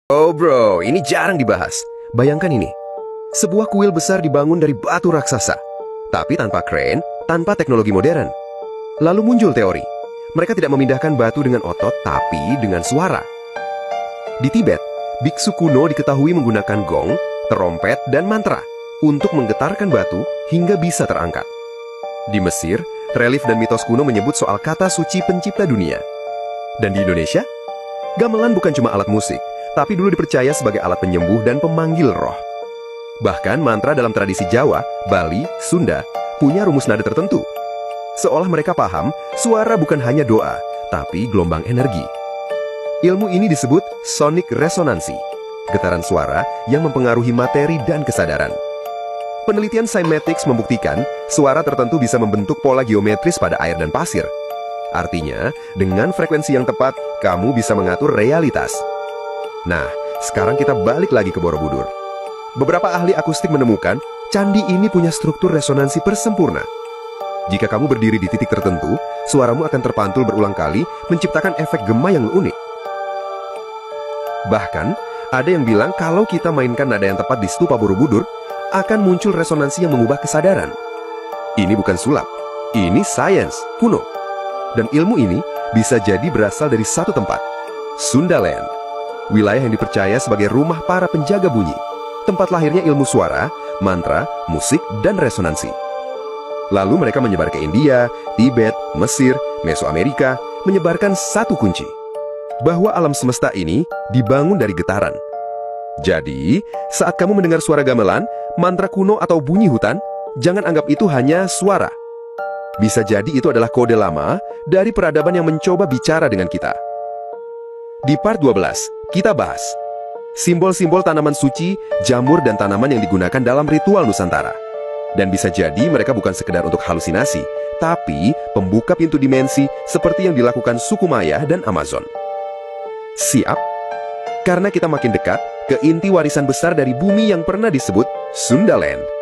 Oh bro, ini jarang dibahas. Bayangkan ini. Sebuah kuil besar dibangun dari batu raksasa. Tapi tanpa kren, tanpa teknologi modern. Lalu muncul teori. Mereka tidak memindahkan batu dengan otot, tapi dengan suara. Di Tibet, biksu kuno diketahui menggunakan gong, terompet, dan mantra untuk menggetarkan batu hingga bisa terangkat. Di Mesir, relief dan mitos kuno menyebut soal kata suci pencipta dunia. Dan di Indonesia, gamelan bukan cuma alat musik, tapi dulu dipercaya sebagai alat penyembuh dan pemanggil roh. Bahkan mantra dalam tradisi Jawa, Bali, Sunda punya rumus nada tertentu. Seolah mereka paham, suara bukan hanya doa, tapi gelombang energi. Ilmu ini disebut sonic resonansi, getaran suara yang mempengaruhi materi dan kesadaran. Penelitian cymatics membuktikan suara tertentu bisa membentuk pola geometris pada air dan pasir. Artinya, dengan frekuensi yang tepat, kamu bisa mengatur realitas. Nah, sekarang kita balik lagi ke Borobudur. Beberapa ahli akustik menemukan, candi ini punya struktur resonansi persempurna. Jika kamu berdiri di titik tertentu, suaramu akan terpantul berulang kali, menciptakan efek gema yang unik. Bahkan, ada yang bilang kalau kita mainkan nada yang tepat di stupa Borobudur, akan muncul resonansi yang mengubah kesadaran. Ini bukan sulap, ini sains kuno. Dan ilmu ini bisa jadi berasal dari satu tempat, Sundaland. Wilayah yang dipercaya sebagai rumah para penjaga bunyi. Tempat lahirnya ilmu suara, mantra, musik, dan resonansi. Lalu mereka menyebar ke India, Tibet, Mesir, Mesoamerika, menyebarkan satu kunci. Bahwa alam semesta ini dibangun dari getaran. Jadi, saat kamu mendengar suara gamelan, mantra kuno atau bunyi hutan, jangan anggap itu hanya suara. Bisa jadi itu adalah kode lama dari peradaban yang mencoba bicara dengan kita. Di part 12, kita bahas simbol-simbol tanaman suci, jamur, dan tanaman yang digunakan dalam ritual Nusantara. Dan bisa jadi mereka bukan sekedar untuk halusinasi, tapi pembuka pintu dimensi seperti yang dilakukan suku Maya dan Amazon. Siap? Karena kita makin dekat ke inti warisan besar dari bumi yang pernah disebut Sundaland.